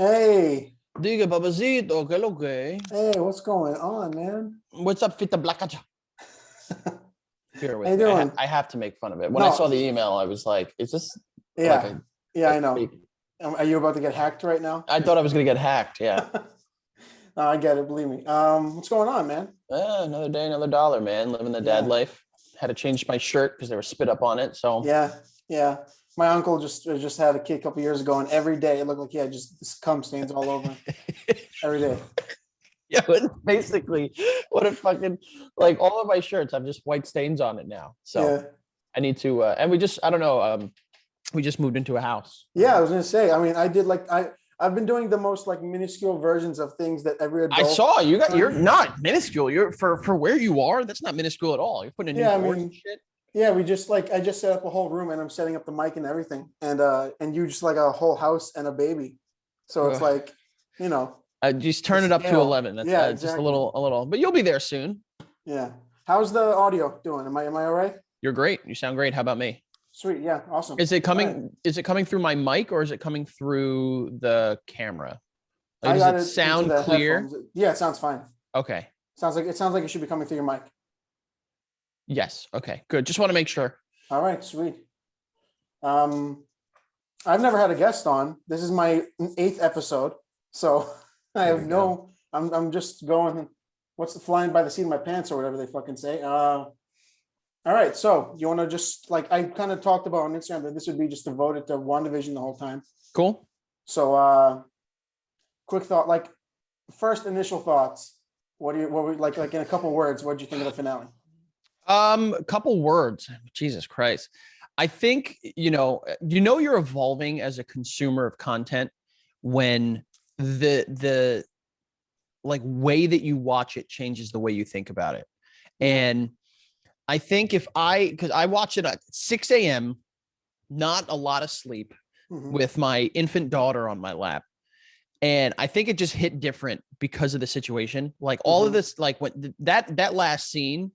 Hey, Diga, papacito, ¿qué es lo que? hey, what's going on, man? What's up, Fita Blackacha? Bear How with you me. doing? I have to make fun of it. When I saw No, the email, I was like, is this like yeah, yeah, a I know. fake? Are you about to get hacked right now? I thought I was going to get hacked. Yeah. No, I get it, believe me. What's going on, man? Another day, another dollar, man. Living the dad Yeah, life. Had to change my shirt because there was spit up on it. So, yeah, yeah. My uncle just had a kid a couple years ago, and every day it looked like he had just cum stains all over him. Every day. yeah, but basically, what a fucking, like all of my shirts have just white stains on it now. So Yeah, I need to, and I don't know, we just moved into a house. yeah. I was gonna say. I mean, I did like I've been doing the most like minuscule versions of things that every I adult. saw you're not minuscule. You're for where you are, that's not minuscule at all. You're putting in new Yeah, I doors and mean, shit. yeah, we just like I just set up a whole room and I'm setting up the mic and everything. And you just like a whole house and a baby. So it's Ugh. like, you know, Just the turn it up to scale. 11. That's Yeah, just a exactly. little, but you'll be there soon. Yeah. How's the audio doing? Am I all right? You're great. You sound great. How about me? Sweet. Yeah, awesome. Is it All right. coming? Is it coming through my mic or is it coming through the camera? Like, I does got it it into sound the clear? headphones. Yeah, it sounds fine. Okay. Sounds like it should be coming through your mic. Yes. Okay. Good. Just want to make sure. All right, sweet. Um, I've never had a guest on. This is my 8th episode. So I There have we go. no I'm just going what's the flying by the seat of my pants or whatever they fucking say. All right, so you want to just like I kind of talked about on Instagram that this would be just devoted to WandaVision the whole time. Cool. So quick thought, like first initial thoughts. What were like in a couple words, what did you think of the finale? A couple words. Jesus Christ. I think, you're evolving as a consumer of content when the like way that you watch it changes the way you think about it. And I think because I watch it at 6 a.m., not a lot of sleep, with my infant daughter on my lap. And I think it just hit different because of the situation. Like all of this, like when that last scene,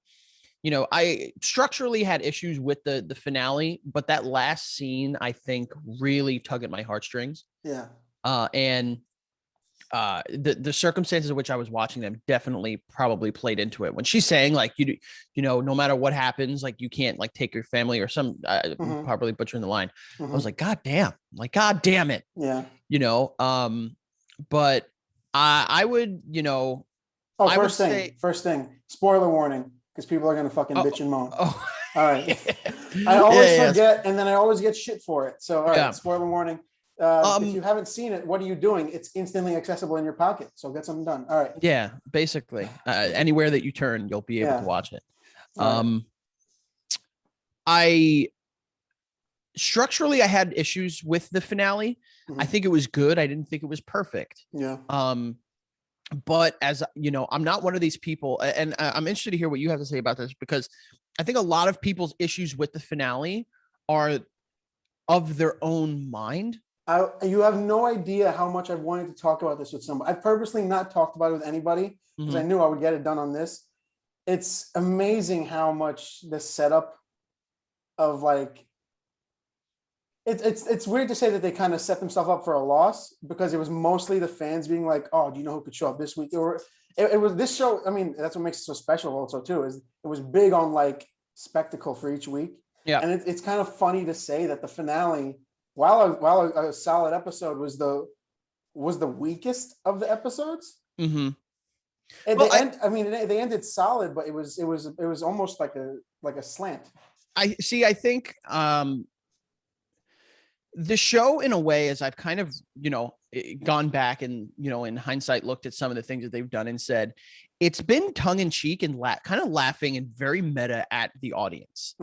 I structurally had issues with the finale, but that last scene, I think, really tugged at my heartstrings. Yeah. And the circumstances in which I was watching them definitely probably played into it. When she's saying like no matter what happens, like you can't like take your family or some probably butchering the line. I was like, God damn it. Yeah. But I would, I would say first thing, spoiler warning, because people are gonna fucking bitch and moan. Oh. All right. I always forget, and then I always get shit for it. So all right, spoiler warning. If you haven't seen it, what are you doing? It's instantly accessible in your pocket. So get something done. All right. Yeah, basically. Anywhere that you turn, you'll be able to watch it. I structurally I had issues with the finale. I think it was good. I didn't think it was perfect. Yeah. But as you know, I'm not one of these people, and I'm interested to hear what you have to say about this, because I think a lot of people's issues with the finale are of their own mind. You have no idea how much I've wanted to talk about this with somebody. I've purposely not talked about it with anybody because I knew I would get it done on this. It's amazing how much the setup of like it's weird to say that they kind of set themselves up for a loss, because it was mostly the fans being like, oh, do you know who could show up this week? Or it was this show. I mean, that's what makes it so special also too, is it was big on like spectacle for each week. Yeah. And it's kind of funny to say that the finale, while a solid episode, was the weakest of the episodes. And they ended solid, but it was almost like a slant. I think the show, in a way, as I've kind of, gone back and, in hindsight, looked at some of the things that they've done and said, it's been tongue in cheek and kind of laughing and very meta at the audience.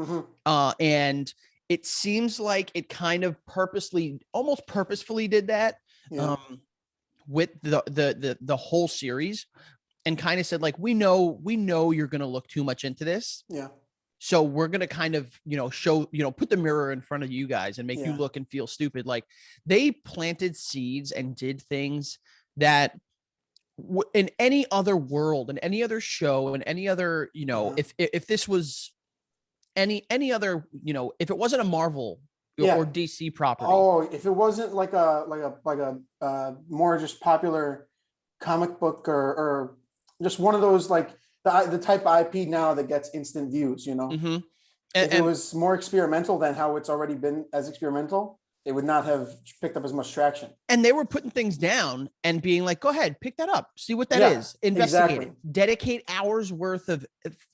And it seems like it kind of almost purposefully did that with the whole series, and kind of said like, we know you're going to look too much into this. Yeah. So we're going to kind of, show, put the mirror in front of you guys and make you look and feel stupid. Like they planted seeds and did things that in any other world, in any other show, in any other, if this was any other, if it wasn't a Marvel or DC property. Oh, if it wasn't like a more just popular comic book or just one of those like the type of IP now that gets instant views, you know. Mm-hmm. If it was more experimental than how it's already been as experimental, it would not have picked up as much traction. And they were putting things down and being like, go ahead, pick that up, see what that is, investigate it, dedicate hours worth of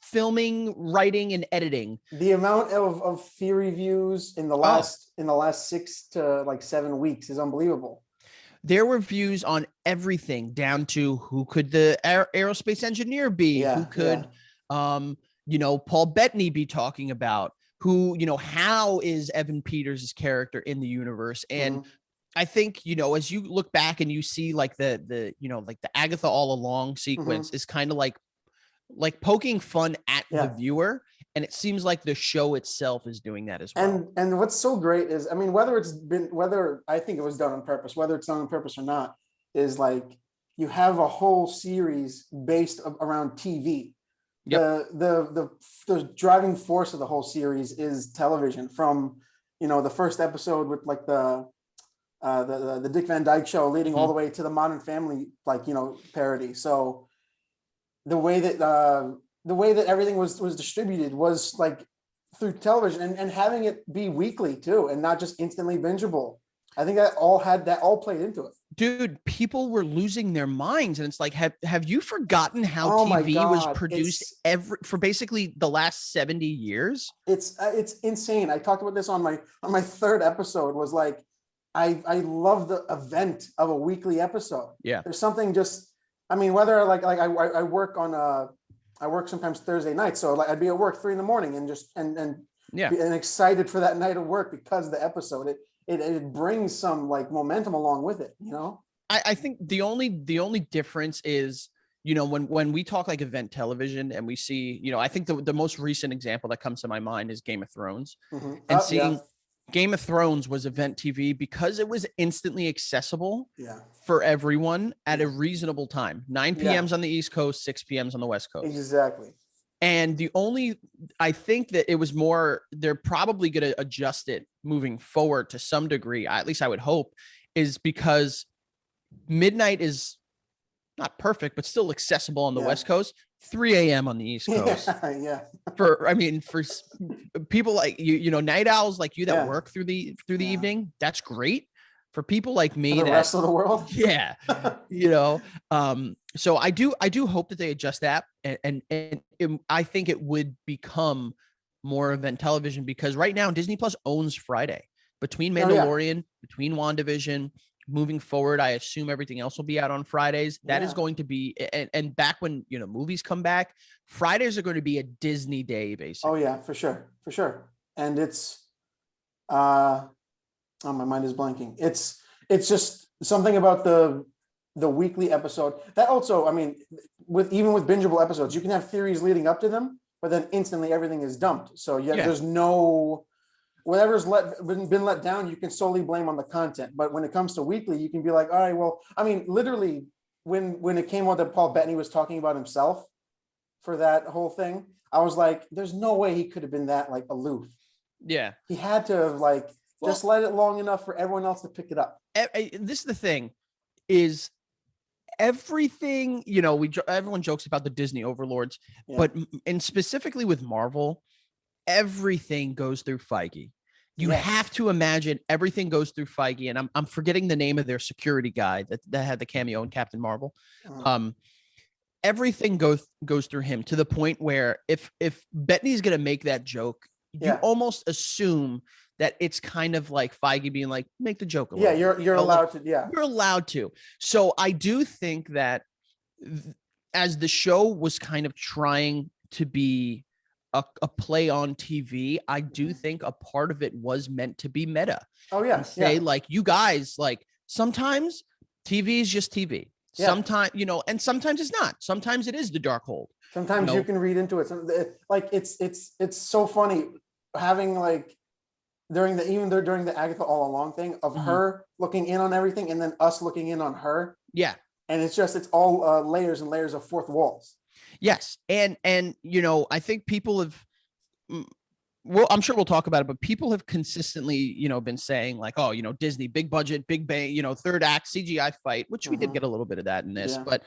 filming, writing, and editing. The amount of theory views in the last 6 to like 7 weeks is unbelievable. There were views on everything down to who could the aerospace engineer be, who could Paul Bettany be talking about, who, how is Evan Peters' character in the universe? And I think, as you look back and you see like the Agatha All Along sequence is kind of like poking fun at the viewer. And it seems like the show itself is doing that as well. And what's so great is, I mean, whether I think it was done on purpose, whether it's done on purpose or not, is like you have a whole series based around TV. Yep. The driving force of the whole series is television. From the first episode with like the Dick Van Dyke Show leading all the way to the Modern Family parody. So the way that everything was distributed was like through television and having it be weekly too, and not just instantly bingeable. I think that all played into it. Dude, people were losing their minds, and it's like, have you forgotten how TV was produced for basically the last 70 years? It's insane. I talked about this on my third episode. Was like, I love the event of a weekly episode. Yeah, there's something just, I mean, whether I work I work sometimes Thursday nights, so like I'd be at work 3 a.m. and just and excited for that night of work because of the episode. It brings some like momentum along with it, I think the only difference is, when we talk like event television and we see, I think the most recent example that comes to my mind is Game of Thrones. And seeing Game of Thrones was event TV because it was instantly accessible for everyone at a reasonable time. 9 p.m.s on the East Coast, 6 p.m.s on the West Coast. Exactly. And I think that it was more, they're probably going to adjust it moving forward to some degree, at least I would hope, is because midnight is not perfect, but still accessible on the West Coast, 3 a.m. on the East Coast. For people like night owls like you that work through the evening, that's great. For people like me, for the rest of the world. So I do hope that they adjust that. And I think it would become more event television, because right now Disney Plus owns Friday. Between Mandalorian, between WandaVision, moving forward, I assume everything else will be out on Fridays. That is going to be, and back when, movies come back, Fridays are going to be a Disney day, basically. Oh yeah, for sure. And it's, oh, my mind is blanking. It's just something about the weekly episode that also, I mean, even with bingeable episodes, you can have theories leading up to them, but then instantly everything is dumped. So there's no, whatever's been let down, you can solely blame on the content. But when it comes to weekly, you can be like, all right, well, I mean, literally when it came out that Paul Bettany was talking about himself for that whole thing, I was like, there's no way he could have been that like aloof. Yeah. He had to have like just let it long enough for everyone else to pick it up. This is the thing is everything, everyone jokes about the Disney overlords, but and specifically with Marvel, everything goes through Feige. You have to imagine everything goes through Feige, and I'm forgetting the name of their security guy that had the cameo in Captain Marvel. Everything goes through him, to the point where if Bettany's gonna make that joke, you almost assume that it's kind of like Feige being like, make the joke a little. Yeah, you're allowed to. Yeah, you're allowed to. So I do think that as the show was kind of trying to be a play on TV, I do think a part of it was meant to be meta. Oh yeah. And say like, you guys, like sometimes TV is just TV. Yeah. Sometimes, and sometimes it's not. Sometimes it is the dark hold. Sometimes you can read into it. Like it's so funny having like during the Agatha All Along thing of her looking in on everything and then us looking in on her. Yeah. And it's all layers and layers of fourth walls. Yes. And I think people have well, I'm sure we'll talk about it, but people have consistently, been saying like, oh, Disney, big budget, big bang, third act CGI fight, which we did get a little bit of that in this, but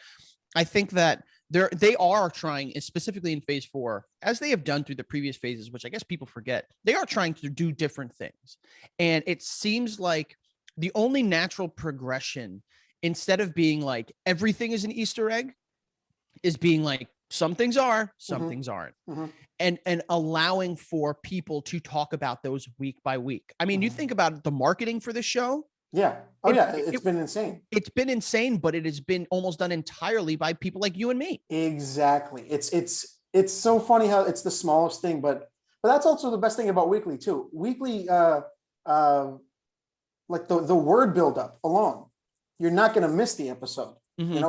I think that they are trying, specifically in phase 4, as they have done through the previous phases, which I guess people forget, they are trying to do different things. And it seems like the only natural progression, instead of being like everything is an Easter egg, is being like some things are, some things aren't. And allowing for people to talk about those week by week. I mean, you think about the marketing for the show. Yeah. Oh, it's been insane. It's been insane, but it has been almost done entirely by people like you and me. Exactly. It's so funny how it's the smallest thing, but that's also the best thing about weekly too. Weekly, like the word buildup alone, you're not going to miss the episode.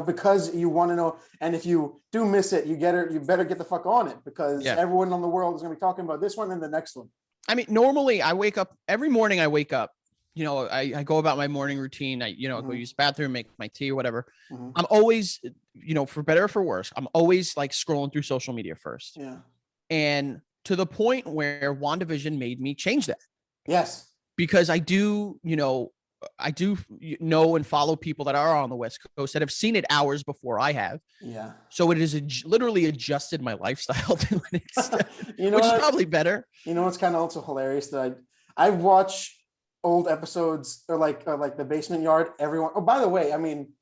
Because you want to know. And if you do miss it, you better get the fuck on it, because everyone in the world is going to be talking about this one and the next one. I mean, normally I wake up every morning. I I go about my morning routine. I go use the bathroom, make my tea or whatever. I'm always, for better or for worse, I'm always like scrolling through social media first. Yeah. And to the point where WandaVision made me change that. Yes. Because I do know and follow people that are on the West Coast that have seen it hours before I have. Yeah. So it is literally adjusted my lifestyle to an extent, which is probably better. What's kind of also hilarious, that I watch old episodes, or like the Basement Yard. Everyone. Oh, by the way, I mean,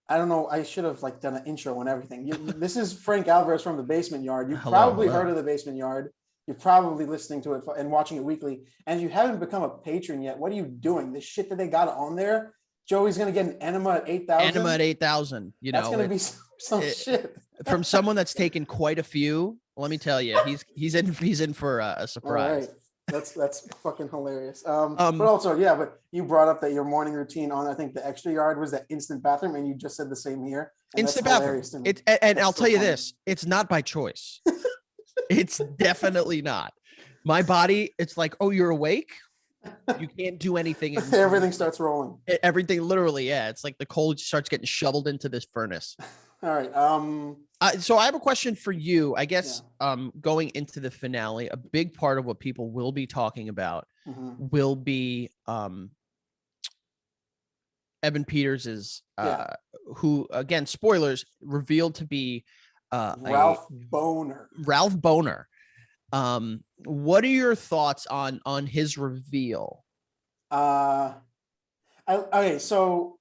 I don't know. I should have like done an intro and everything. This is Frank Alvarez from the Basement Yard. You've probably heard of the Basement Yard. You're probably listening to it and watching it weekly. And if you haven't become a patron yet, what are you doing? The shit that they got on there, Joey's going to get an enema at 8,000. Enema at 8,000. That's going to be some shit. From someone that's taken quite a few, let me tell you, he's in for a surprise. All right. That's fucking hilarious. But also, but you brought up that your morning routine on, I think the extra yard, was that instant bathroom, and you just said the same here. Instant bathroom. And I'll tell you this, it's not by choice. It's definitely not. My body, it's like, oh, you're awake? You can't do anything. Everything starts rolling. Everything, literally, yeah. It's like the coal starts getting shoveled into this furnace. All right. So I have a question for you. I guess going into the finale, a big part of what people will be talking about will be Evan Peters' who, again, spoilers, revealed to be Ralph Boner. Ralph Boner. What are your thoughts on his reveal? Okay, so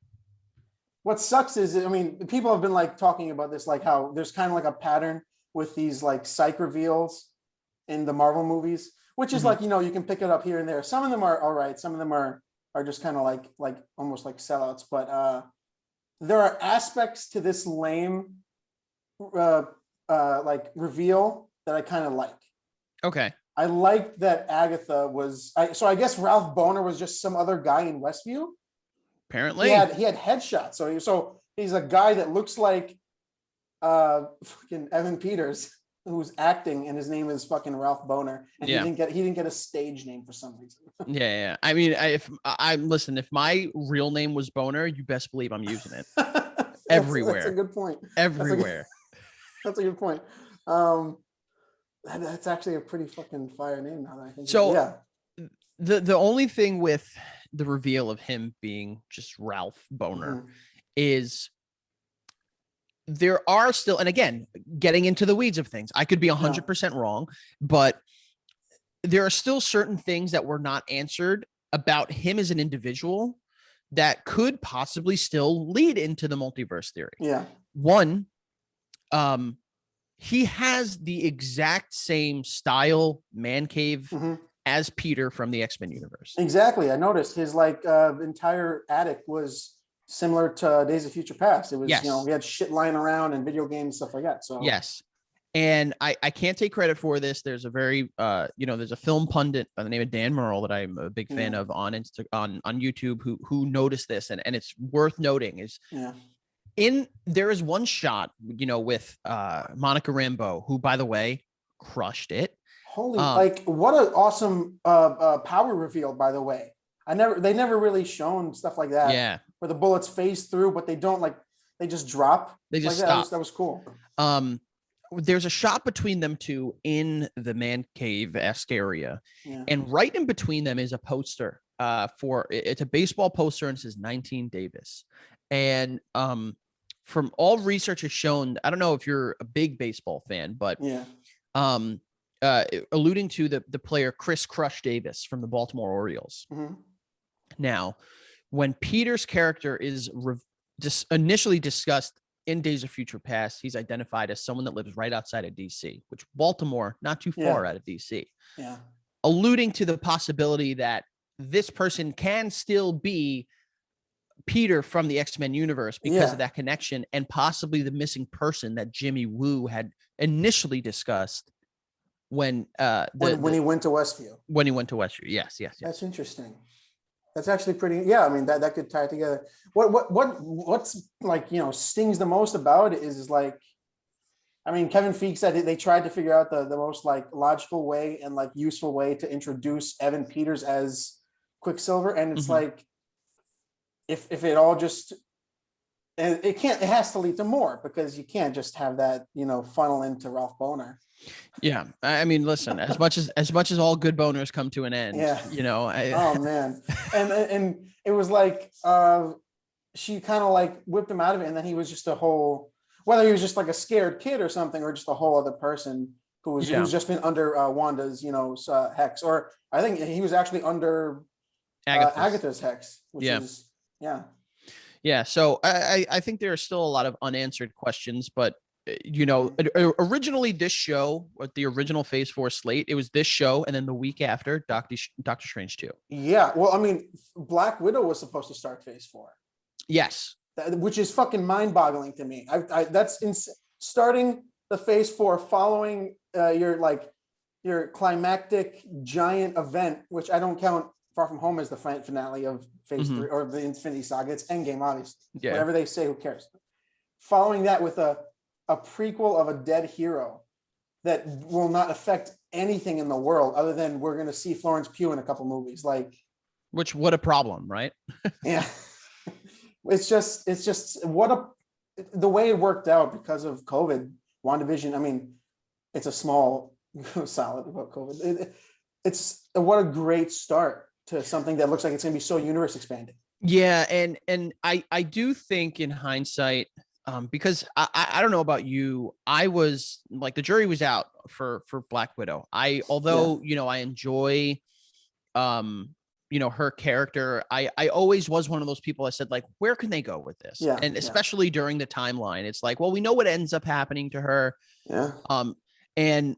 what sucks is, I mean, people have been like talking about this, like how there's kind of like a pattern with these like psych reveals in the Marvel movies, which is like, you can pick it up here and there. Some of them are all right. Some of them are just kind of like almost like sellouts, but there are aspects to this lame like reveal that I kind of like. Okay. I liked that Agatha was. So I guess Ralph Boner was just some other guy in Westview. Apparently, he had headshots. So he's a guy that looks like fucking Evan Peters, who's acting, and his name is fucking Ralph Boner, and he didn't get a stage name for some reason. Yeah. I mean, if my real name was Boner, you best believe I'm using it everywhere. That's a good point. Everywhere. That's a good point. That's actually a pretty fucking fire name now that I think. So the only thing with the reveal of him being just Ralph Boner is there are still, and again, getting into the weeds of things, I could be 100% wrong, but there are still certain things that were not answered about him as an individual that could possibly still lead into the multiverse theory. Yeah. One, he has the exact same style man cave as Peter from the XMen universe. Exactly. I noticed his entire attic was similar to Days of Future Past. It was, we had shit lying around and video games, stuff like that. So yes. And I can't take credit for this. There's a very, there's a film pundit by the name of Dan Merle that I'm a big fan of on YouTube who noticed this, and it's worth noting is there is one shot, with Monica Rambeau, who, by the way, crushed it. Holy, what an awesome power reveal, by the way. They never really shown stuff like that. Yeah. Where the bullets phase through, but they don't they just drop. They just like stop. That was cool. there's a shot between them two in the man cave-esque area. Yeah. And right in between them is a poster it's a baseball poster, and it says 19 Davis. And from all research has shown, I don't know if you're a big baseball fan, but yeah. Alluding to the player Chris Crush Davis from the Baltimore Orioles. Mm-hmm. Now, when Peter's character is initially discussed in Days of Future Past, he's identified as someone that lives right outside of DC, which Baltimore, not too far out of DC. Yeah. Alluding to the possibility that this person can still be Peter from the XMen universe because of that connection, and possibly the missing person that Jimmy Woo had initially discussed when he went to Westview. When he went to Westview, yes. That's interesting. That's actually pretty. Yeah, I mean that could tie it together. What's like, you know, stings the most about it is like, I mean, Kevin Feige said they tried to figure out the most like logical way and like useful way to introduce Evan Peters as Quicksilver, and it's like, if it all just, and it has to lead to more, because you can't just have that, you know, funnel into Ralph Boner. Yeah, I mean, listen, as much as all good boners come to an end, you know. Oh man, and it was like she kind of like whipped him out of it, and then he was just a whole, whether he was just like a scared kid or something, or just a whole other person who's just been under Wanda's, you know, hex, or I think he was actually under Agatha's hex, which is So I think there are still a lot of unanswered questions, but you know, originally this show, with the original Phase 4 slate, it was this show, and then the week after Doctor Strange 2. Yeah, well, I mean, Black Widow was supposed to start Phase 4. Yes, which is fucking mind-boggling to me. Starting the Phase 4 following your climactic giant event, which I don't count Far From Home as the finale of Phase 3 or the Infinity Saga. It's Endgame, obviously. Yeah. Whatever they say, who cares? Following that with a prequel of a dead hero that will not affect anything in the world other than we're going to see Florence Pugh in a couple movies. Like, which, what a problem, right? Yeah. It's just the way it worked out because of COVID. WandaVision, I mean, it's a small solid about COVID. It's what a great start to something that looks like it's going to be so universe expanding. Yeah, and I do think in hindsight, because I don't know about you, I was like, the jury was out for Black Widow. Although you know, I enjoy you know, her character, I always was one of those people. I said, like, where can they go with this? And especially during the timeline, it's like, well, we know what ends up happening to her. And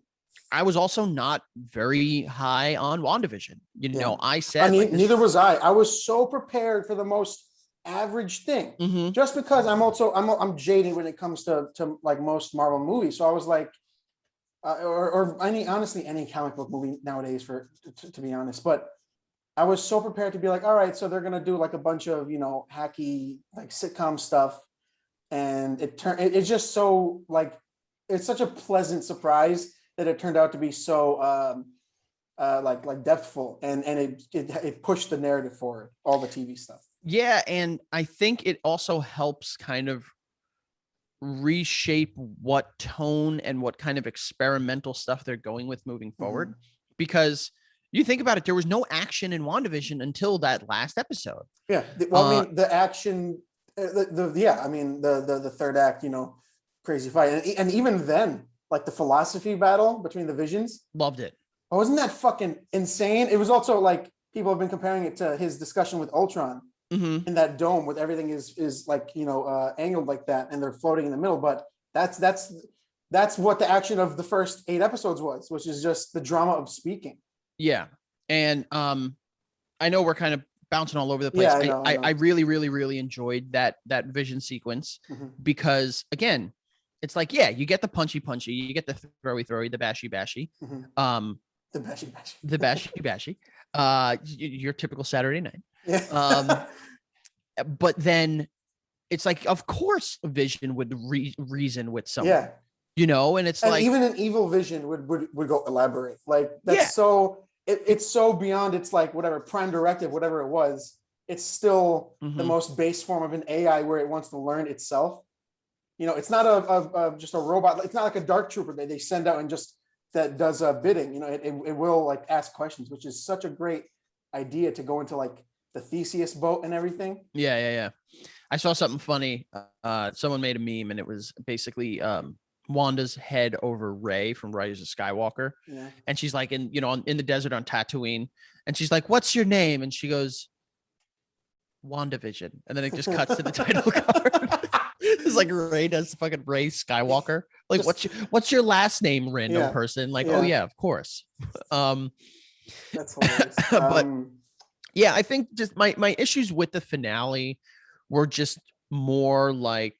I was also not very high on WandaVision. You know, I said, neither was I. I was so prepared for the most average thing, just because I'm jaded when it comes to like most Marvel movies. So I was like, or any comic book movie nowadays, to be honest. But I was so prepared to be like, all right, so they're gonna do like a bunch of, you know, hacky like sitcom stuff, and it's just so like, it's such a pleasant surprise that it turned out to be so like depthful, and it pushed the narrative forward, all the TV stuff. Yeah, and I think it also helps kind of reshape what tone and what kind of experimental stuff they're going with moving forward. Because you think about it, there was no action in WandaVision until that last episode. Yeah, well, I mean, the action, the third act, you know, crazy fight, and even then, like the philosophy battle between the Visions, loved it. Oh, wasn't that fucking insane? It was also like, people have been comparing it to his discussion with Ultron in that dome, with everything is like, you know, angled like that, and they're floating in the middle. But that's what the action of the first 8 episodes was, which is just the drama of speaking. Yeah, and I know we're kind of bouncing all over the place. Yeah, I really, really, really enjoyed that Vision sequence, because again, it's like, yeah, you get the punchy, you get the throwy, the bashy. The bashy. Your typical Saturday night. Yeah. But then it's like, of course, Vision would reason with someone. Yeah. You know, and it's like, even an evil Vision would go elaborate. Like, that's so it's so beyond. It's like whatever prime directive, whatever it was, it's still the most base form of an AI where it wants to learn itself. you know, it's not just a robot. It's not like a dark trooper they send out and just that does a bidding. You know, it will like ask questions, which is such a great idea to go into like the Theseus boat and everything. Yeah. I saw something funny. Someone made a meme, and it was basically Wanda's head over Rey from Rise of Skywalker. Yeah. And she's like in the desert on Tatooine, and she's like, "What's your name?" And she goes, "WandaVision." And then it just cuts to the title card. It's like Rey does fucking Rey Skywalker. Like, what's your last name, random person? Like, oh yeah, of course. That's hilarious. But yeah, I think just my issues with the finale were just more like,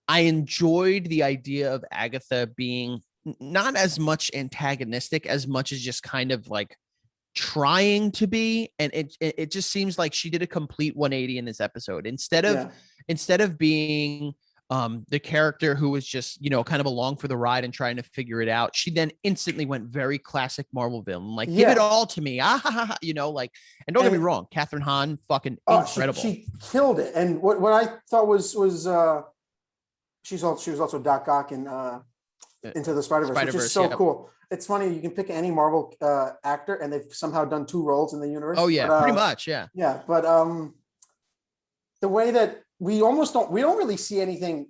I enjoyed the idea of Agatha being not as much antagonistic as much as just kind of like trying to be, and it just seems like she did a complete 180 in this episode. Instead of being the character who was just, you know, kind of along for the ride and trying to figure it out, she then instantly went very classic Marvel villain, like, give it all to me, you know, like. And don't get me wrong, Catherine Hahn, fucking incredible. She killed it. And what I thought was she was also Doc Ock in Into the Spider-Verse, which is so cool. It's funny, you can pick any Marvel actor and they've somehow done 2 roles in the universe. Oh yeah, pretty much, yeah. Yeah, but the way that we don't really see anything.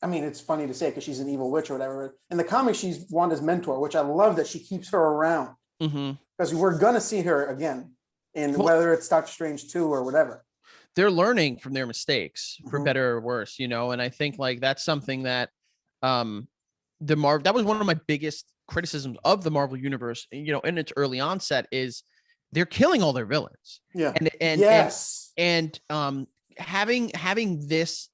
I mean, it's funny to say because she's an evil witch or whatever. In the comics, she's Wanda's mentor, which I love that she keeps her around, because we're gonna see her again in whether it's Doctor Strange 2 or whatever. They're learning from their mistakes, for better or worse, you know. And I think like that's something that that was one of my biggest criticisms of the Marvel universe, you know, in its early onset, is they're killing all their villains. Yeah. And having this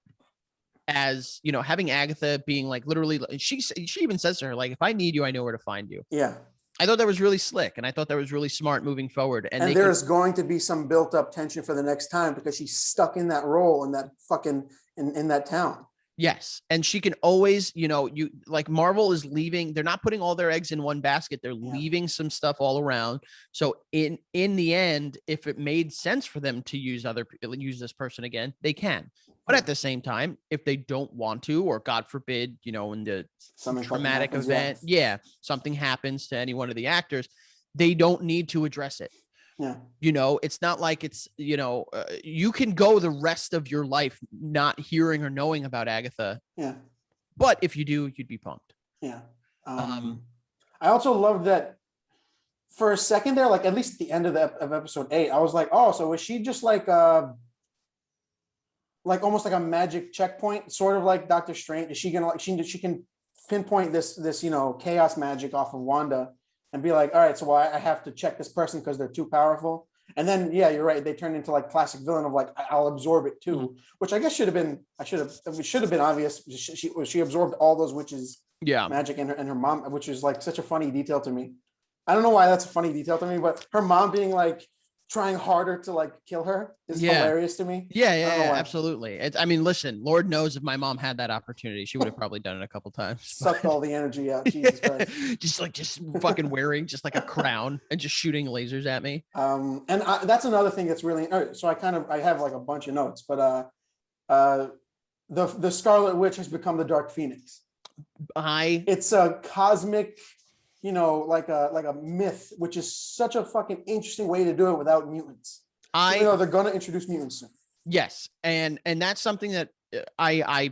as, you know, having Agatha being like, literally, she even says to her, like, if I need you, I know where to find you. Yeah. I thought that was really slick, and I thought that was really smart moving forward. And there's going to be some built up tension for the next time because she's stuck in that role in that fucking in that town. Yes. And she can always, you know, like Marvel is leaving, they're not putting all their eggs in one basket. They're leaving some stuff all around. So in the end, if it made sense for them to use this person again, they can. But at the same time, if they don't want to, or God forbid, you know, in the traumatic event, something happens to any one of the actors, they don't need to address it. Yeah. You know, it's not like it's, you know, you can go the rest of your life not hearing or knowing about Agatha. Yeah. But if you do, you'd be pumped. Yeah. I also love that for a second there, like at least at the end of episode 8, I was like, oh, so is she just like almost like a magic checkpoint, sort of like Doctor Strange? Is she gonna like she can pinpoint this, you know, chaos magic off of Wanda and be like, all right, so I have to check this person because they're too powerful. And then, yeah, you're right. They turn into like classic villain of like, I'll absorb it too, which I guess should have been obvious. She absorbed all those witches' magic and her mom, which is like such a funny detail to me. I don't know why that's a funny detail to me, but her mom being like trying harder to like kill her is hilarious to me. Yeah, absolutely. I mean, listen, Lord knows if my mom had that opportunity, she would have probably done it a couple times. Sucked all the energy out. Jesus Christ. just fucking wearing just like a crown and just shooting lasers at me. And that's another thing that's really, so I have like a bunch of notes, but the Scarlet Witch has become the Dark Phoenix. It's a cosmic, you know, like a myth, which is such a fucking interesting way to do it without mutants. Even though they're gonna introduce mutants soon. Yes, and that's something that I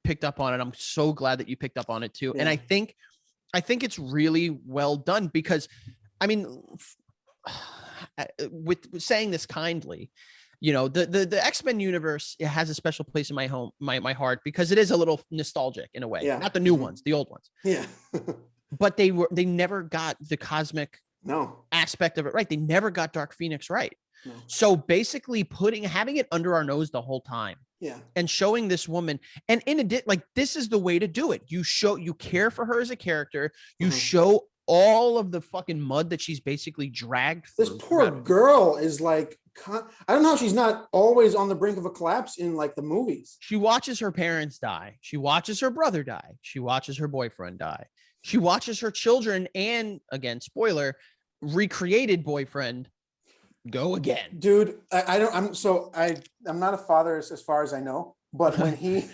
picked up on, and I'm so glad that you picked up on it too. Yeah. And I think it's really well done because, I mean, with saying this kindly, you know, the XMen universe, it has a special place in my heart because it is a little nostalgic in a way. Yeah. Not the new ones, the old ones. Yeah. But they never got the cosmic aspect of it right. They never got Dark Phoenix right. No. So basically having it under our nose the whole time. Yeah. And showing this woman, and in addition, like, this is the way to do it. You care for her as a character. You show all of the fucking mud that she's basically dragged through. This poor girl is like, I don't know, she's not always on the brink of a collapse in like the movies. She watches her parents die. She watches her brother die. She watches her boyfriend die. She watches her children and, again, spoiler, recreated boyfriend go again. Dude, I'm not a father as far as I know, but when he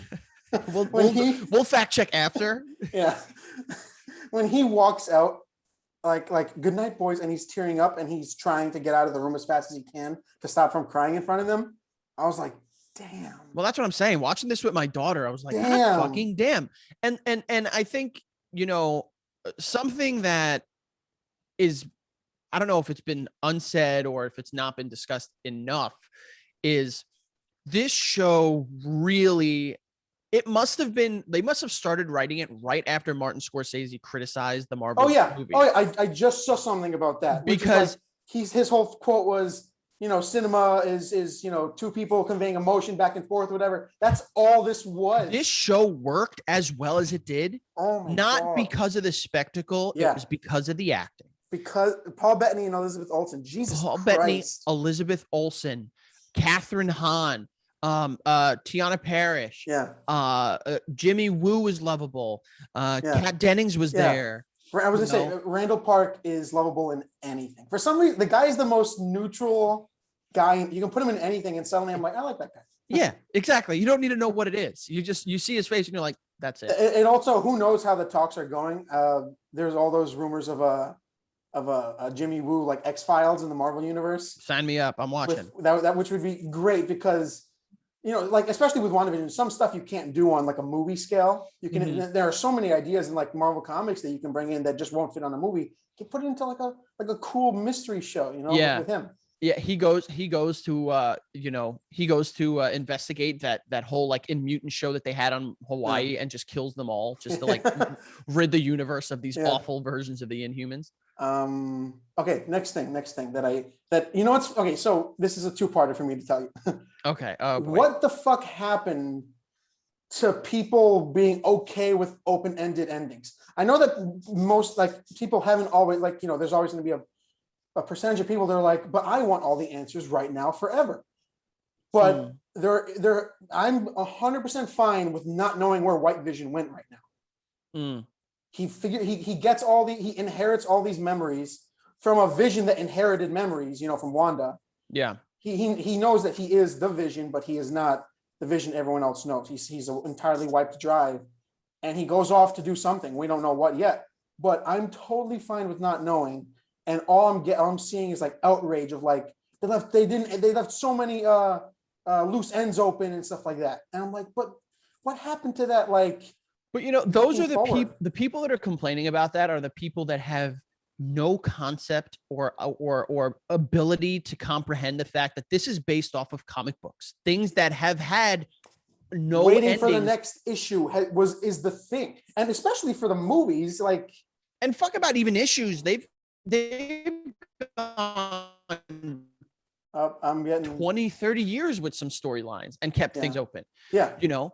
We'll fact check after. Yeah. When he walks out, like good night, boys, and he's tearing up and he's trying to get out of the room as fast as he can to stop from crying in front of them. I was like, damn. Well, that's what I'm saying. Watching this with my daughter, I was like, damn. God fucking damn. And I think, something that is, I don't know if it's been unsaid or if it's not been discussed enough, is this show really, they must have started writing it right after Martin Scorsese criticized the Marvel movie. I just saw something about that. Because his whole quote was, cinema is two people conveying emotion back and forth, whatever. That's all this was. This show worked as well as it did, not because of the spectacle, it was because of the acting. Because Paul Bettany and Elizabeth Olsen, Jesus Christ. Bettany, Elizabeth Olsen, Catherine Hahn, Tiana Parrish, Jimmy Woo was lovable, Kat Dennings was there. I was gonna say Randall Park is lovable in anything. For some reason, the guy is the most neutral guy. You can put him in anything, and suddenly I'm like, I like that guy. Yeah, exactly. You don't need to know what it is. You see his face, and you're like, that's it. And also, who knows how the talks are going? There's all those rumors of a Jimmy Woo like X-Files in the Marvel universe. Sign me up. I'm watching. That which would be great because like especially with WandaVision, some stuff you can't do on like a movie scale. You can there are so many ideas in like Marvel Comics that you can bring in that just won't fit on a movie. You can put it into like a cool mystery show, with him. Yeah, he goes to investigate that whole like in mutant show that they had on Hawaii and just kills them all just to like rid the universe of these awful versions of the Inhumans. Okay, next thing so this is a two-parter for me to tell you. Okay. What the fuck happened to people being okay with open-ended endings? I know that most like people haven't always there's always going to be a percentage of people that are like, but I want all the answers right now forever. But I'm 100% fine with not knowing where White Vision went right now. He inherits all these memories from a Vision that inherited memories, from Wanda. Yeah. He knows that he is the Vision, but he is not the Vision everyone else knows. He's entirely wiped dry, and he goes off to do something. We don't know what yet, but I'm totally fine with not knowing. And all I'm seeing is like outrage of like they left so many loose ends open and stuff like that. And I'm like, but what happened to that? Like, but those are the people that are complaining about that are the people that have no concept or ability to comprehend the fact that this is based off of comic books, things that have had no waiting endings. For the next issue is the thing, and especially for the movies, like, and fuck about even issues. They've gone I'm getting 20, 30 years with some storylines and kept things open. Yeah. Can you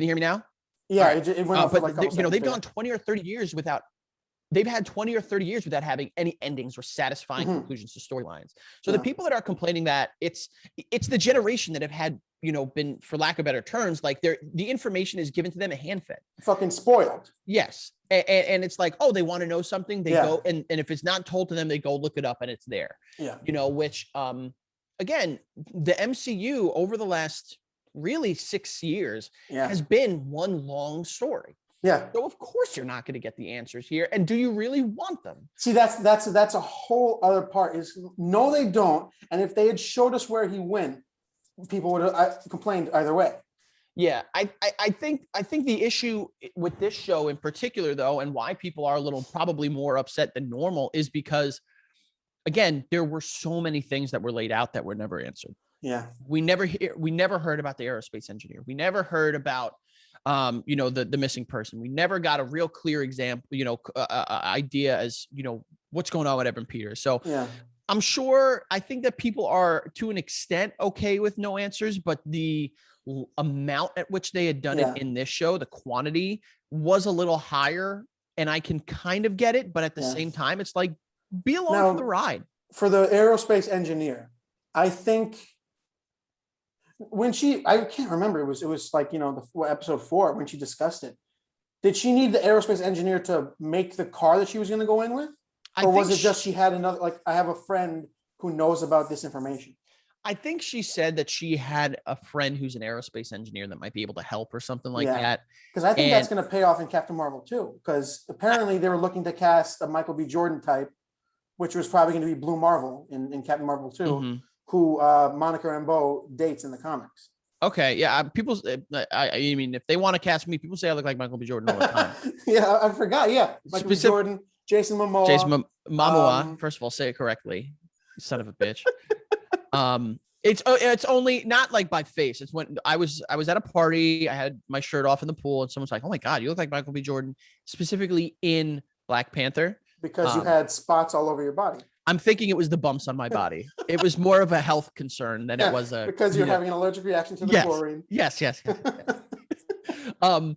hear me now? Yeah. Right. It went off but like they've gone 20 or 30 years without having any endings or satisfying conclusions to storylines. So the people that are complaining that it's the generation that have had, been, for lack of better terms, like the information is given to them a hand fed. Fucking spoiled. Yes. And it's like, oh, they want to know something. They go and if it's not told to them, they go look it up and it's there. Yeah. Which again, the MCU over the last really 6 years has been one long story. Yeah. So of course you're not going to get the answers here. And do you really want them? See, that's a whole other part is no, they don't. And if they had showed us where he went, people would have complained either way. Yeah, I think the issue with this show in particular, though, and why people are a little probably more upset than normal is because, again, there were so many things that were laid out that were never answered. Yeah, we never heard about the Aerospace Engineer. We never heard about the missing person. We never got a real clear example, idea as what's going on with Evan Peters. So yeah. I think that people are to an extent okay with no answers, but the amount at which they had done it in this show, the quantity was a little higher, and I can kind of get it, but at the same time, it's like, be along for the ride. For the Aerospace Engineer, I think I can't remember, it was like, episode 4 when she discussed it. Did she need the Aerospace Engineer to make the car that she was going to go in with? Or was it just she had another, like, I have a friend who knows about this information? I think she said that she had a friend who's an aerospace engineer that might be able to help or something like that. Because I think that's going to pay off in Captain Marvel too. Because apparently they were looking to cast a Michael B. Jordan type, which was probably going to be Blue Marvel in Captain Marvel 2, who Monica Rambeau dates in the comics. Okay, yeah. I mean, if they want to cast me, people say I look like Michael B. Jordan all the time. Yeah, I forgot. Yeah, Michael B. Jordan, Jason Momoa. Jason Momoa. First of all, say it correctly, you son of a bitch. It's only not like by face. It's when I was at a party. I had my shirt off in the pool, and someone's like, "Oh my god, you look like Michael B. Jordan," specifically in Black Panther. Because you had spots all over your body. I'm thinking it was the bumps on my body. It was more of a health concern than it was a because you're having an allergic reaction to the chlorine. Yes. I'm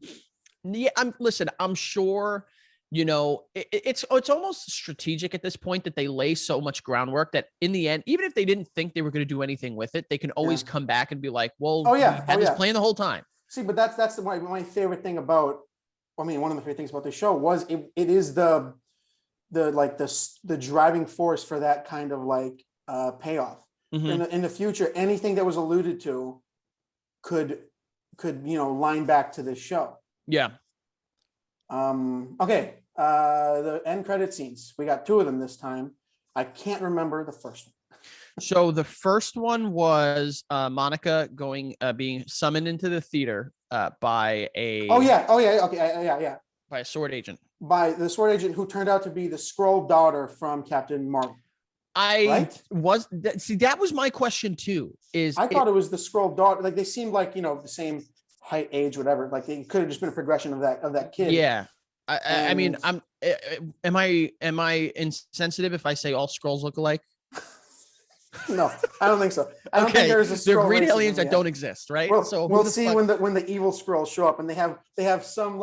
sure, it's almost strategic at this point that they lay so much groundwork that in the end, even if they didn't think they were going to do anything with it, they can always come back and be like, well, we had this plan the whole time. See, but that's my favorite thing about, one of the favorite things about the show was it is the driving force for that kind of payoff. In the future, anything that was alluded to could line back to this show. Yeah. Okay. The end credit scenes. We got 2 of them this time. I can't remember the first one. So the first one was Monica being summoned into the theater by a. Oh yeah. Okay. Yeah. By a sword agent. By the sword agent who turned out to be the Skrull daughter from Captain Marvel. That was my question too. I thought it was the Skrull daughter. Like they seemed like the same height, age, whatever. Like it could have just been a progression of that kid. Yeah. I mean, am I insensitive if I say all Skrulls look alike? No, I don't think so. I don't think there's a Skrull. They're green aliens that don't exist, right? Well, so we'll see when the evil Skrulls show up, and they have some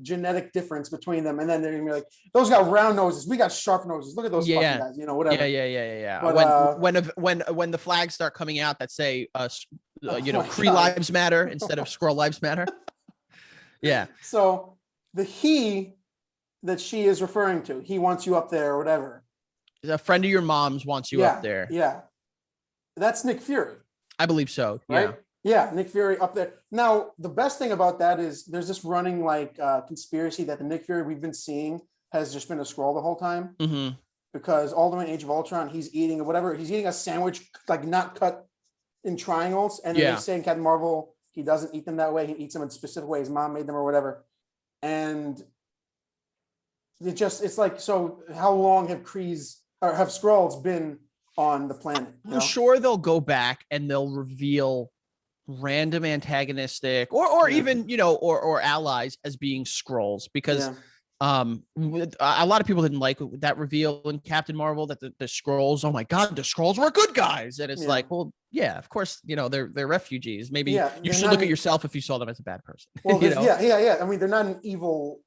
genetic difference between them, and then they're gonna be like, those got round noses, we got sharp noses. Look at those fucking guys, whatever. Yeah. But, when the flags start coming out that say Kree lives matter instead of Skrull lives matter. Yeah. So the he that she is referring to, he wants you up there or whatever. A friend of your mom's wants you up there. Yeah. That's Nick Fury. I believe so. Right? Yeah. Nick Fury up there. Now, the best thing about that is there's this running conspiracy that the Nick Fury we've been seeing has just been a Skrull the whole time. Mm-hmm. Because all the way in Age of Ultron, he's eating a sandwich, not cut in triangles. And then they say in Captain Marvel, he doesn't eat them that way. He eats them in a specific way. His mom made them or whatever. And it's like, so how long have Skrulls been on the planet? I'm sure they'll go back and they'll reveal random antagonistic or even, or allies as being Skrulls, because a lot of people didn't like that reveal in Captain Marvel that the Skrulls, oh my God, the Skrulls were good guys. And it's like, well, yeah, of course, they're refugees. Maybe you should look at yourself if you saw them as a bad person. Well, I mean, they're not an evil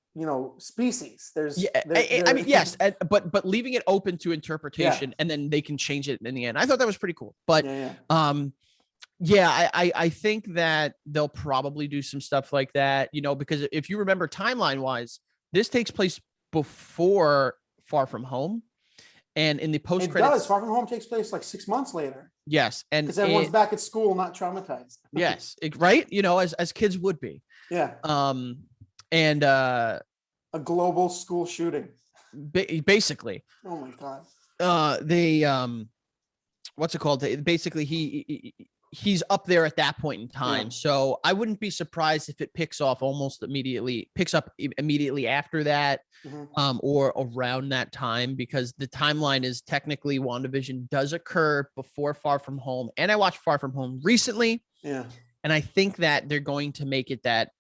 species. I mean, yes, but leaving it open to interpretation and then they can change it in the end. I thought that was pretty cool. But I think that they'll probably do some stuff like that, because if you remember timeline wise, this takes place before Far From Home, and in the post credits, it does. Far From Home takes place 6 months later. Yes, and because everyone's back at school, not traumatized. Yes, right. as kids would be. Yeah. And a global school shooting. Basically. Oh my God. They what's it called? Basically, he's up there at that point in time. Yeah. So I wouldn't be surprised if it picks up immediately after that, or around that time, because the timeline is technically WandaVision does occur before Far From Home. And I watched Far From Home recently. Yeah. And I think that they're going to make it that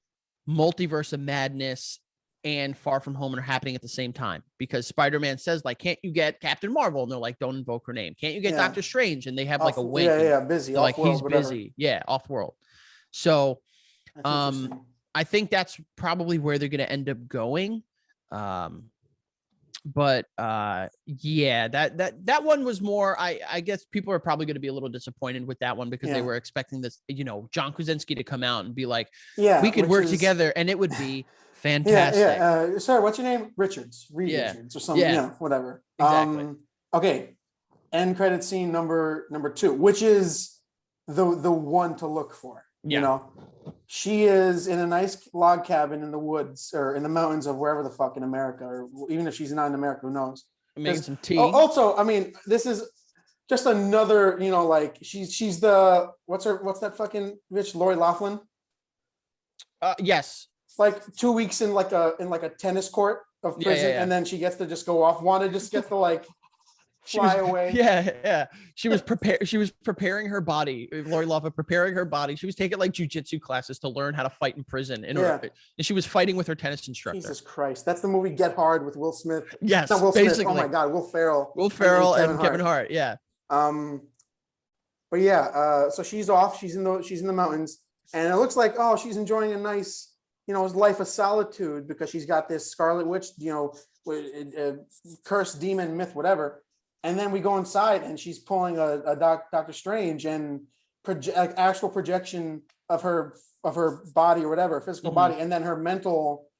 Multiverse of Madness and Far From Home are happening at the same time, because SpiderMan says, can't you get Captain Marvel? And they're like, don't invoke her name. Can't you get Doctor Strange? And they have a wink. Busy. Like, he's busy. Yeah, off world. So I think that's probably where they're going to end up going. But that one was more, I guess people are probably going to be a little disappointed with that one, because they were expecting this, John Krasinski to come out and be like, we could work together and it would be fantastic. Sorry, what's your name? Richards or something. Whatever. Exactly. Okay. end credit scene number 2, which is the one to look for. You know, she is in a nice log cabin in the woods or in the mountains of wherever the fuck in America, or even if she's not in America, who knows? Making some tea. Also, I mean, this is just another, you know, like she's the what's that fucking bitch, Lori Loughlin? Yes. Like 2 weeks in like a tennis court of prison, and then she gets to just go off. Wanda just gets to like fly away. Yeah. She was preparing her body. Lori Loughlin preparing her body. She was taking like jujitsu classes to learn how to fight in prison. And she was fighting with her tennis instructor. Jesus Christ, that's the movie Get Hard with Will Smith. Yes, not Will basically. Smith. Oh my God, Will Ferrell. And Kevin Hart. Yeah. But yeah, so she's off. She's in the mountains, and it looks like she's enjoying a nice, you know, life of solitude because she's got this Scarlet Witch, you know, curse, demon, myth, whatever. And then we go inside, and she's pulling a Doctor Strange and actual projection of her body or whatever, physical body, and then her mental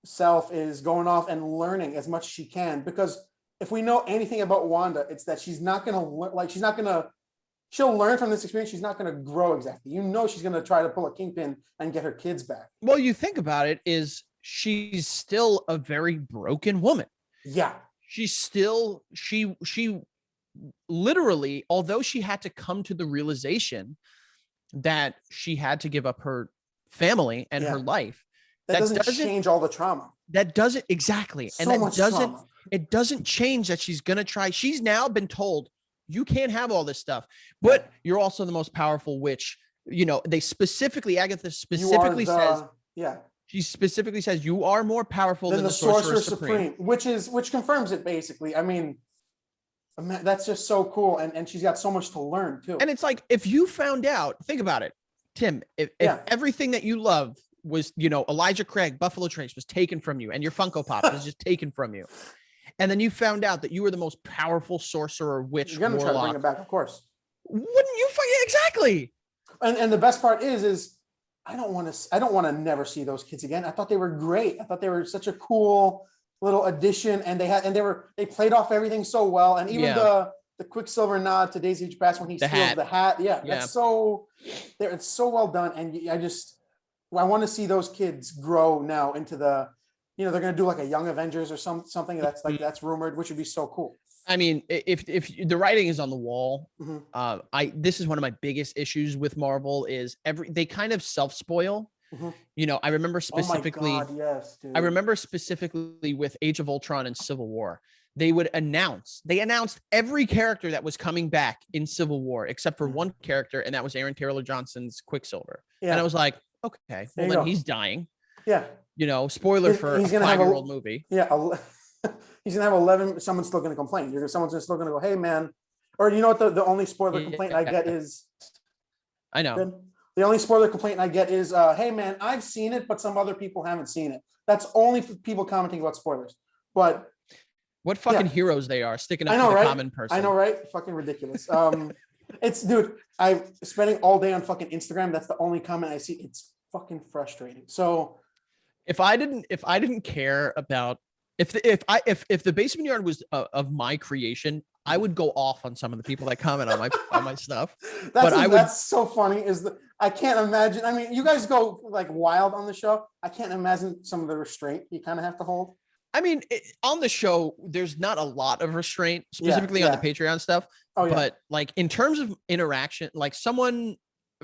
self is going off and learning as much as she can. Because if we know anything about Wanda, it's that she's not gonna she'll learn from this experience. She's not gonna grow exactly. You know, she's gonna try to pull a Kingpin and get her kids back. Well, you think about it, is she's still a very broken woman. Yeah. She's still, she literally, although she had to come to the realization that she had to give up her family and her life. That doesn't change all the trauma. That doesn't, exactly. So and that doesn't, trauma. It doesn't change that she's going to try. She's now been told, you can't have all this stuff, but you're also the most powerful witch. You know, Agatha specifically says, she specifically says you are more powerful than the Sorcerer Supreme, which confirms it basically. I mean, that's just so cool, and she's got so much to learn too. And it's like, if you found out, think about it, Tim. If everything that you love was, you know, Elijah Craig, Buffalo Trace was taken from you, and your Funko Pop was just taken from you, and then you found out that you were the most powerful sorcerer, witch, you're gonna try to bring it back, of course. Wouldn't you? Exactly. And the best part is. I don't want to never see those kids again. I thought they were great. I thought they were such a cool little addition, and they played off everything so well. And even the Quicksilver nod to Days of Future Past when he steals the hat. That's so it's so well done. And I want to see those kids grow now into the, you know, they're going to do like a Young Avengers or something that's rumored, which would be so cool. I mean, if the writing is on the wall, this is one of my biggest issues with Marvel is they kind of self-spoil. You know, I remember specifically, oh my God, yes, dude. I remember specifically with Age of Ultron and Civil War, they announced every character that was coming back in Civil War, except for one character. And that was Aaron Taylor Johnson's Quicksilver. Yeah. And I was like, okay, well then he's dying. Yeah. You know, spoiler for a 5-year-old movie. Yeah. He's gonna have 11. Someone's still gonna complain. Someone's still gonna go, "Hey, man," or you know what? The only spoiler complaint I get is, I know. The only spoiler complaint I get is, "Hey, man, I've seen it, but some other people haven't seen it." That's only for people commenting about spoilers. But what fucking heroes they are sticking up for the common person. I know, right? Fucking ridiculous. Dude, I'm spending all day on fucking Instagram. That's the only comment I see. It's fucking frustrating. So, if I didn't care about. If the basement yard was of my creation, I would go off on some of the people that comment on my stuff. That's so funny. I can't imagine. I mean, you guys go like wild on the show. I can't imagine some of the restraint you kind of have to hold. I mean, on the show, there's not a lot of restraint, specifically on the Patreon stuff. Oh, yeah. But like in terms of interaction, like someone.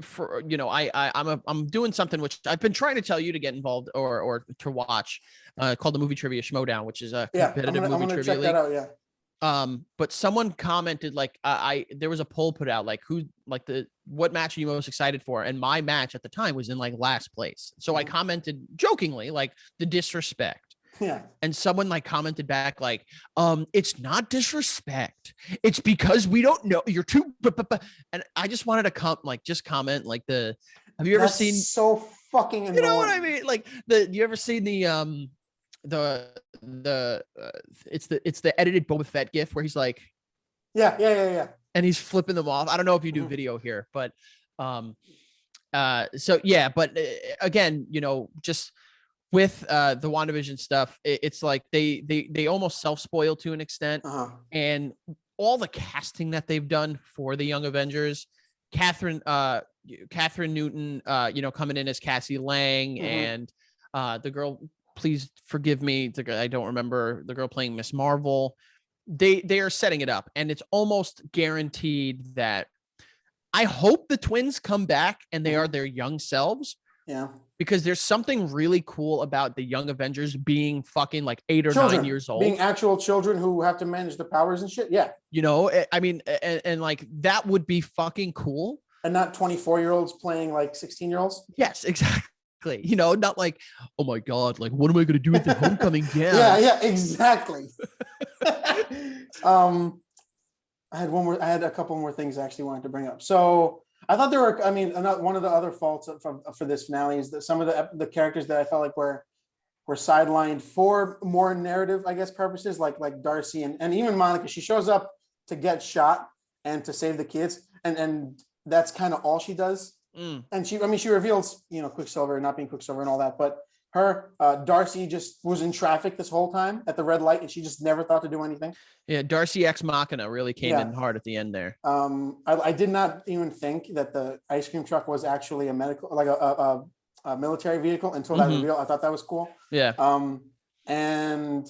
For you know, I'm doing something which I've been trying to tell you to get involved or to watch, called the Movie Trivia Showdown, which is a competitive movie trivia check league. That out, But someone commented like there was a poll put out like what match are you most excited for, and my match at the time was in like last place. So I commented jokingly like the disrespect. Yeah. And someone like commented back like, it's not disrespect. It's because we don't know you're too. And I just wanted to comment like have you ever seen so fucking annoying. You know what I mean? Like you ever seen it's the edited Boba Fett gif where he's like, yeah. And he's flipping them off. I don't know if you do video here, but again, you know, just with the WandaVision stuff, it's like they almost self-spoil to an extent. And all the casting that they've done for the Young Avengers, Catherine Newton, coming in as Cassie Lang, and the girl, please forgive me, I don't remember the girl playing Miss Marvel. They are setting it up, and it's almost guaranteed that I hope the twins come back and they are their young selves. Yeah. Because there's something really cool about the Young Avengers being fucking like 8 or children, 9 years old. Being actual children who have to manage the powers and shit. Yeah. I mean, and like that would be fucking cool. And not 24-year-olds playing like 16-year-olds. Yes, exactly. Not like, oh my God, like what am I going to do with the homecoming dance? Yeah, exactly. I had a couple more things I actually wanted to bring up. So I thought there were, one of the other faults for this finale is that some of the characters that I felt like were sidelined for more narrative, I guess, purposes, like Darcy and even Monica. She shows up to get shot and to save the kids, and that's kind of all she does. And she reveals, Quicksilver not being Quicksilver and all that, but her, Darcy just was in traffic this whole time at the red light, and she just never thought to do anything. Yeah, Darcy Ex Machina really came in hard at the end there. I did not even think that the ice cream truck was actually a medical, like a military vehicle until that reveal. I thought that was cool. Yeah. And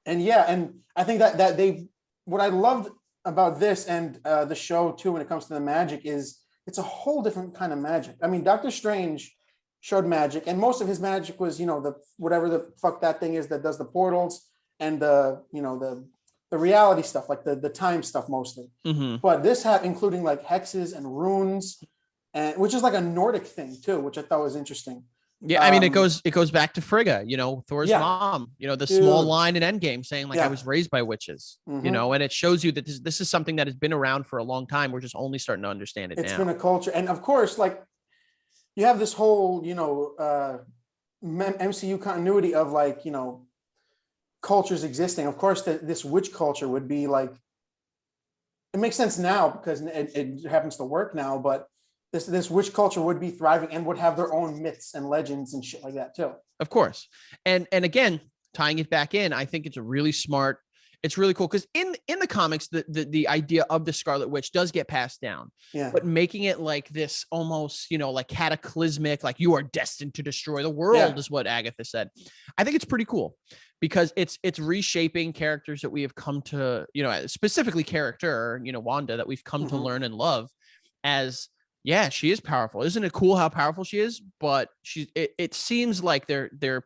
I think that they, what I loved about this and the show too, when it comes to the magic, is it's a whole different kind of magic. I mean, Doctor Strange showed magic, and most of his magic was, the whatever the fuck that thing is that does the portals and the reality stuff, like the time stuff mostly. But this had including like hexes and runes, and which is like a Nordic thing too, which I thought was interesting. Yeah, I mean, it goes back to Frigga, Thor's mom, the small line in Endgame saying like, I was raised by witches, and it shows you that this is something that has been around for a long time. We're just only starting to understand it now. It's been a culture. And of course, like you have this whole, MCU continuity of like, cultures existing. Of course, this witch culture would be like, it makes sense now because it happens to work now, but this witch culture would be thriving and would have their own myths and legends and shit like that too. Of course. And again, tying it back in, I think it's a really smart, it's really cool because in the comics, the idea of the Scarlet Witch does get passed down. Yeah. But making it like this almost, like cataclysmic, like you are destined to destroy the world is what Agatha said. I think it's pretty cool because it's reshaping characters that we have come to, specifically character, Wanda, that we've come to learn and love as, yeah, she is powerful. Isn't it cool how powerful she is? But it seems like they're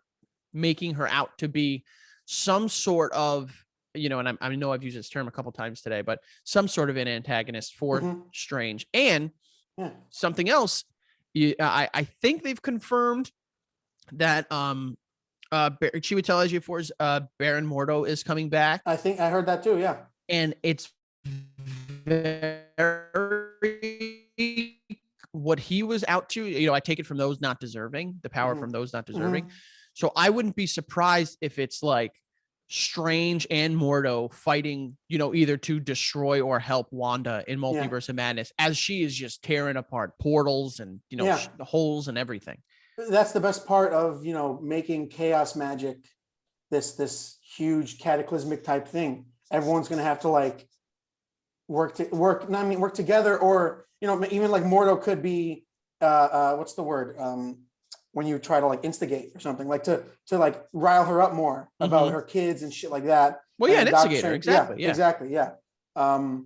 making her out to be some sort of, and I know I've used this term a couple times today, but some sort of an antagonist for Strange. And something else, I think they've confirmed that Chiwetel Ejiofor's Baron Mordo is coming back. I think I heard that too. Yeah, and it's very what he was out to. I take it from those not deserving, the power from those not deserving. So I wouldn't be surprised if it's like Strange and Mordo fighting, either to destroy or help Wanda in Multiverse of Madness as she is just tearing apart portals and, the holes and everything. That's the best part of, making chaos magic this huge cataclysmic type thing. Everyone's going to have to like work together, or, even like Mordo could be, what's the word? When you try to like instigate or something, like to like rile her up more about her kids and shit like that. Well, yeah, an instigator, exactly. Exactly. Yeah. And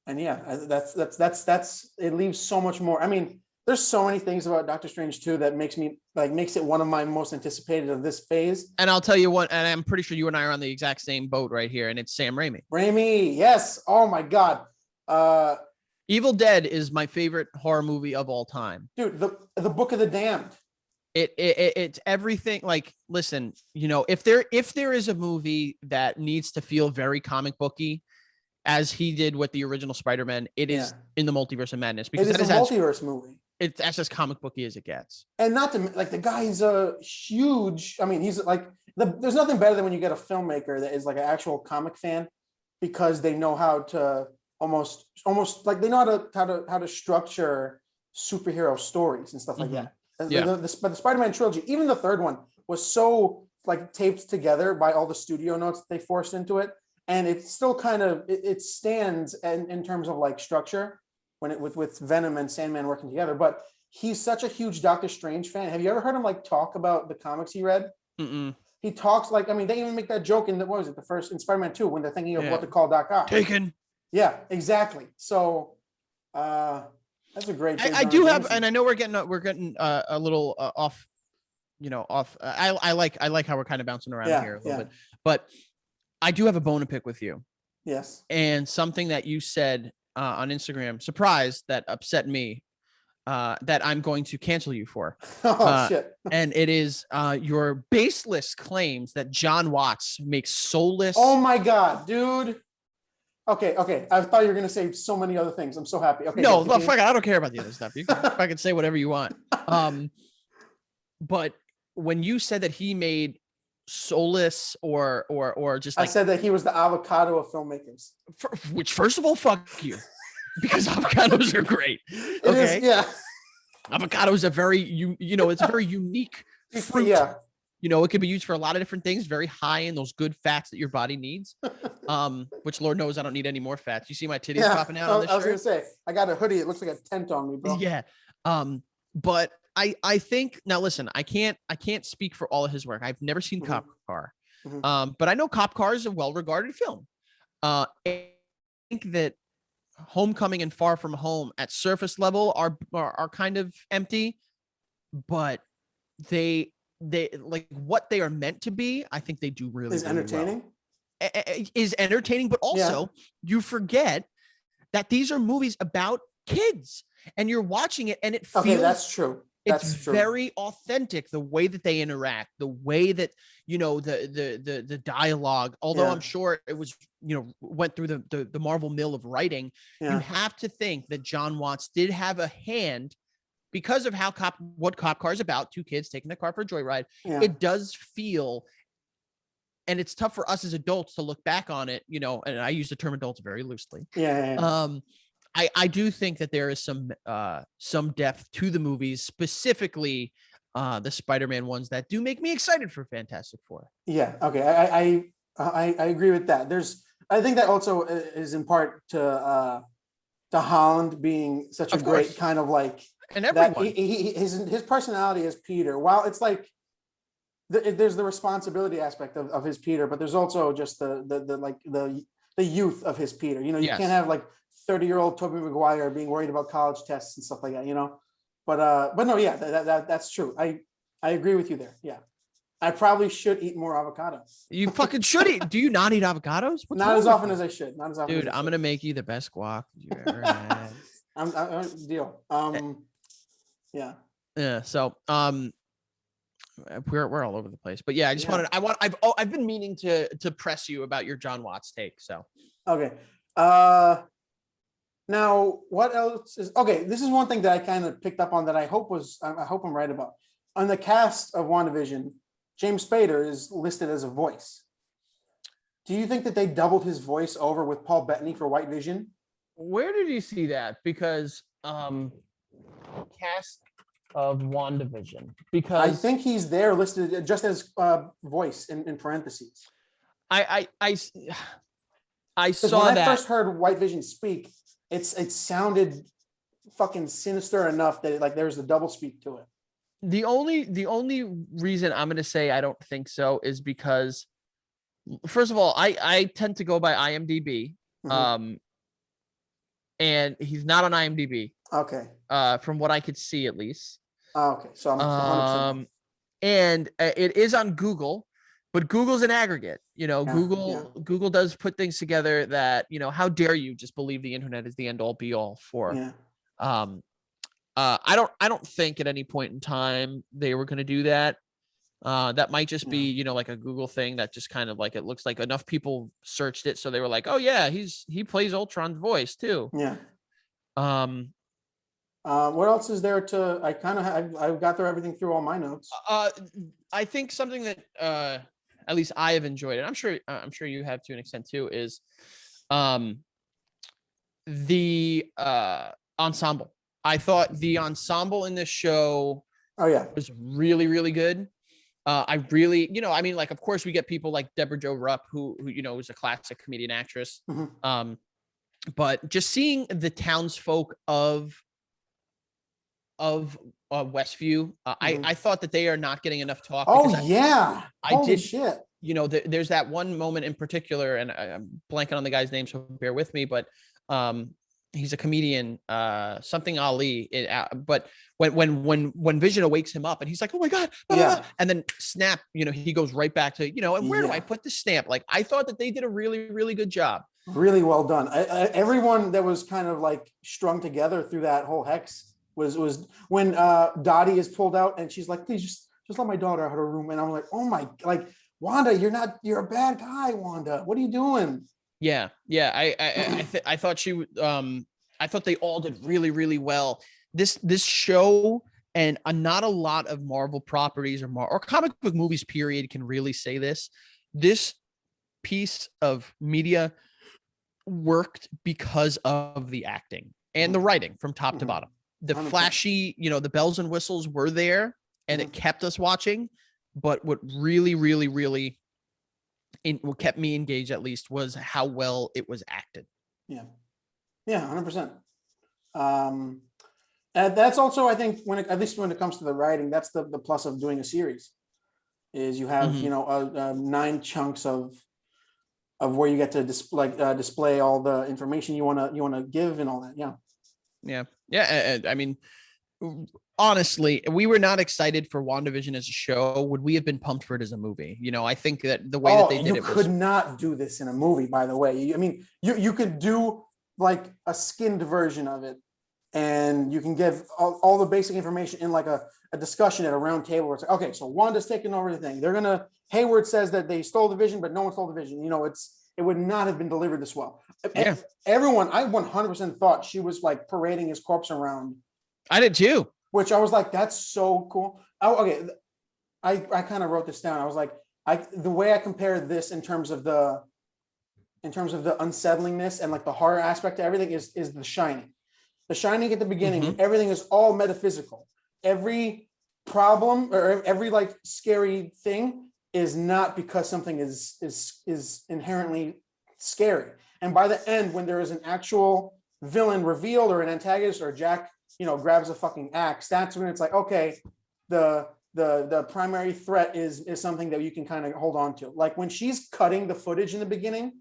that's it leaves so much more. I mean, there's so many things about Doctor Strange 2 that makes it one of my most anticipated of this phase. And I'll tell you what, and I'm pretty sure you and I are on the exact same boat right here, and it's Sam Raimi. Yes. Oh my God. Evil Dead is my favorite horror movie of all time. Dude, the Book of the Damned. It's everything. Like, listen, if there is a movie that needs to feel very comic booky, as he did with the original Spider-Man, it is in the Multiverse of Madness, because it is a multiverse movie. That's as comic booky as it gets. And not to like, the guy's a huge. I mean, he's like there's nothing better than when you get a filmmaker that is like an actual comic fan, because they know how to almost like they know how to structure superhero stories and stuff like that. But the Spider-Man trilogy, even the third one, was so like taped together by all the studio notes that they forced into it, and it's still kind of it stands in terms of like structure when it with Venom and Sandman working together. But he's such a huge Doctor Strange fan. Have you ever heard him like talk about the comics he read? Mm-mm. He talks like, I mean, they even make that joke in what was it, the first in Spider-Man 2 when they're thinking of what to call Doc Ock. Taken. Yeah, exactly. So that's a great. I do have, and I know we're getting a little off. I like how we're kind of bouncing around here a little bit, but I do have a bone to pick with you. Yes. And something that you said on Instagram, surprised, that upset me, that I'm going to cancel you for. Shit. And it is your baseless claims that John Watts makes Soulless. Oh my God, dude. Okay. I thought you were gonna say so many other things. I'm so happy. Okay. No, fuck it. I don't care about the other stuff. You can fucking say whatever you want. But when you said that he made Soulless or just like, I said that he was the avocado of filmmakers. Which, first of all, fuck you, because avocados are great. Okay. Yeah. Avocado is a very it's a very unique fruit. Yeah. It can be used for a lot of different things, very high in those good fats that your body needs. Which Lord knows I don't need any more fats. You see my titties popping out on this shirt? I was gonna say, I got a hoodie. It looks like a tent on me, bro. Yeah. But I think, now listen, I can't speak for all of his work. I've never seen Cop Car. But I know Cop Car is a well-regarded film. I think that Homecoming and Far From Home at surface level are kind of empty, but they like what they are meant to be. I think they do really, is entertaining. Well. Is entertaining, but also you forget that these are movies about kids, and you're watching it, and it feels. That's true. It's very authentic, the way that they interact, the way that the dialogue. Although I'm sure it was went through the Marvel mill of writing. You have to think that John Watts did have a hand, because of what Cop Car is about. Two kids taking the car for a joyride. It does feel, and it's tough for us as adults to look back on it. And I use the term adults very loosely. I do think that there is some depth to the movies, specifically the Spider-Man ones, that do make me excited for Fantastic Four. Yeah. Okay. I agree with that. I think that also is in part to Holland being such a great kind of like, and everyone. His personality as Peter. While it's like there's the responsibility aspect of his Peter, but there's also just the youth of his Peter. You can't have like 30-year-old Tobey Maguire being worried about college tests and stuff like that, But no, yeah, that's true. I agree with you there. Yeah. I probably should eat more avocados. You fucking should eat. Do you not eat avocados? Not as often as I should. Not as often. Dude, I'm gonna make you the best guac you ever had. Deal. Yeah. Yeah. So we're all over the place, but yeah, I've been meaning to press you about your John Watts take. So okay. Now, what else is okay? This is one thing that I kind of picked up on that I hope I'm right about. On the cast of WandaVision, James Spader is listed as a voice. Do you think that they doubled his voice over with Paul Bettany for White Vision? Where did you see that? Because cast of WandaVision. Because I think he's there listed just as voice in parentheses. I saw when that. I first heard White Vision speak, it sounded fucking sinister enough that there's a double speak to it. The only reason I'm gonna say I don't think so is because, first of all, I tend to go by IMDb, and he's not on IMDb. Okay. From what I could see, at least. Okay, so I'm 100%. And it is on Google, but Google's an aggregate. Google does put things together that, how dare you just believe the internet is the end all be all for. Yeah. I don't think at any point in time they were going to do that. That might just be, like a Google thing that just kind of like, it looks like enough people searched it. So they were like, oh yeah, he plays Ultron's voice too. Yeah. What else is there to, I've got through everything through all my notes. I think something that, at least I have enjoyed, and I'm sure you have to an extent too, is, the, ensemble. I thought the ensemble in this show was really, really good. I really, I mean, like, of course we get people like Deborah Jo Rupp, who is a classic comedian actress. Mm-hmm. But just seeing the townsfolk of Westview, I thought that they are not getting enough talk. Oh yeah, holy did, shit. There's that one moment in particular, and I'm blanking on the guy's name, so bear with me, but he's a comedian, something Ali. But when Vision wakes him up and he's like, oh my God, yeah, and then snap, he goes right back to, and where do I put the stamp? Like, I thought that they did a really, really good job. Really well done. Everyone that was kind of like strung together through that whole hex was when Dottie is pulled out and she's like, please just let my daughter out of her room. And I'm like, oh my, like, Wanda, you're a bad guy, Wanda. What are you doing? Yeah. I thought I thought they all did really, really well. This show, and not a lot of Marvel properties or comic book movies, period, can really say this. This piece of media worked because of the acting and the writing from top to bottom. The 100%. Flashy, the bells and whistles were there, and it kept us watching. But what really, really, really what kept me engaged, at least, was how well it was acted. Yeah, 100%. And that's also, I think, at least when it comes to the writing, that's the plus of doing a series, is you have 9 chunks of where you get to display all the information you want to give and all that. Yeah. I mean, honestly, we were not excited for WandaVision as a show. Would we have been pumped for it as a movie? I think that the way that they did it, you could not do this in a movie, by the way. I mean, you could do like a skinned version of it, and you can give all the basic information in like a discussion at a round table where it's like, okay, so Wanda's taking over the thing. Hayward says that they stole the vision, but no one stole the vision. It would not have been delivered this well. Yeah. Everyone, I 100% thought she was like parading his corpse around. I did too. Which I was like, that's so cool. I kind of wrote this down. I was like, the way I compare this in terms of the unsettlingness and like the horror aspect to everything is The Shining. The Shining at the beginning, everything is all metaphysical. Every problem or every like scary thing is not because something is inherently scary. And by the end, when there is an actual villain revealed or an antagonist, or Jack, grabs a fucking axe, that's when it's like, okay, the primary threat is something that you can kind of hold on to. Like when she's cutting the footage in the beginning,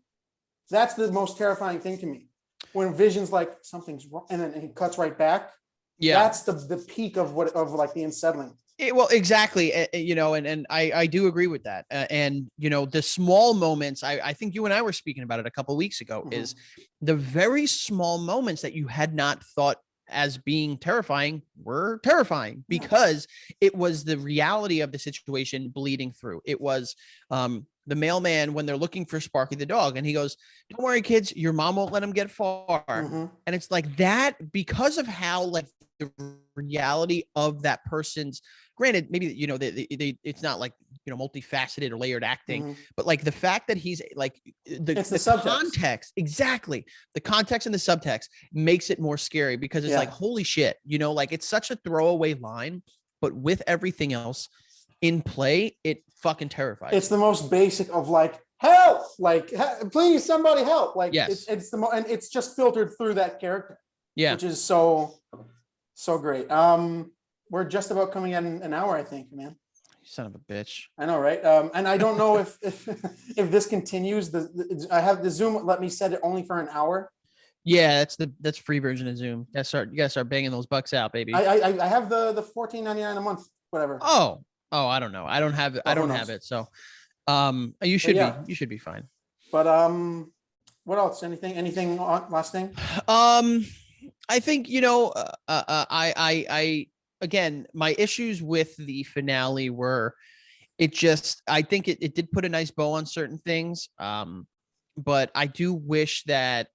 that's the most terrifying thing to me. When Vision's like, something's wrong, and then he cuts right back. Yeah, that's the peak of like the unsettling. Well, exactly. And I do agree with that. And the small moments, I think you and I were speaking about it a couple of weeks ago, is the very small moments that you had not thought as being terrifying were terrifying, because it was the reality of the situation bleeding through. It was the mailman when they're looking for Sparky the dog, and he goes, don't worry, kids, your mom won't let him get far. And it's like that, because of how like the reality of that person's, granted, maybe, it's not like, multifaceted or layered acting, but like the fact that he's like the context, exactly. The context and the subtext makes it more scary, because it's like, holy shit, like it's such a throwaway line, but with everything else in play, it fucking terrifies. It's the most basic of like, help, like, please somebody help. Like, yes. It's and it's just filtered through that character. Yeah. Which is so great. We're just about coming at an hour, I think, man. Son of a bitch. I know, right? And I don't know if this continues. I have the Zoom let me set it only for an hour. Yeah, that's free version of Zoom. You gotta start banging those bucks out, baby. I have the $14.99 a month, whatever. Oh, I don't know. I don't have it. I don't have it. So, you should be fine. But what else? Anything last thing? I think I again, my issues with the finale were, I think it did put a nice bow on certain things. But I do wish that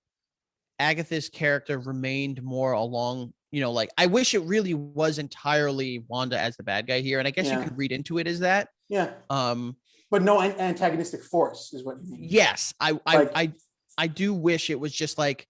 Agatha's character remained more along, like, I wish it really was entirely Wanda as the bad guy here. And I guess you could read into it as that. Yeah. But no antagonistic force is what you mean. Yes. I do wish it was just like,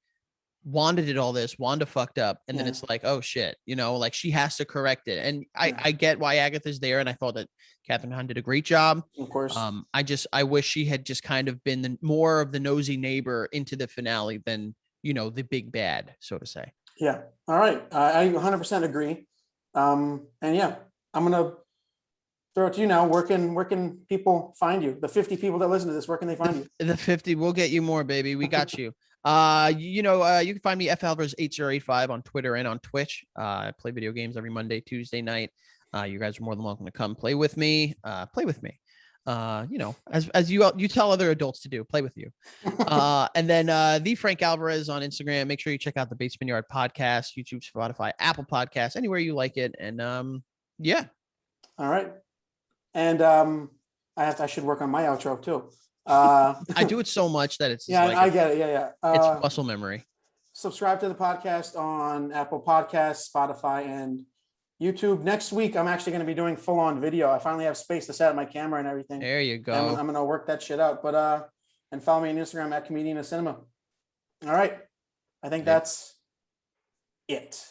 Wanda did all this, Wanda fucked up, and then Yeah. it's like, oh shit, you know, like she has to correct it. And Yeah. I get why Agatha's there, and I thought that Catherine Hahn did a great job. Of course. I wish she had just kind of been the more of the nosy neighbor into the finale than, you know, the big bad, so to say. Yeah. All right. I 100% agree. And yeah, I'm gonna throw it to you now. Where can people find you? The 50 people that listen to this, where can they find you? The 50, we'll get you more, baby. We got you. You can find me Alvarez 8085 on Twitter and on Twitch. I play video games every Monday, Tuesday night. You guys are more than welcome to come play with me. You know, as you tell other adults to do, play with you. And then the Frank Alvarez on Instagram. Make sure you check out the Basement Yard podcast, YouTube, Spotify, Apple Podcasts, anywhere you like it. And yeah. All right. And I should work on my outro too. I do it so much that it's yeah, like I get it. Yeah. It's muscle memory. Subscribe to the podcast on Apple Podcasts, Spotify, and YouTube. Next week, I'm actually going to be doing full-on video. I finally have space to set up my camera and everything. There you go. I'm going to work that shit out. But and follow me on Instagram at Comedian of Cinema. All right. I think that's it.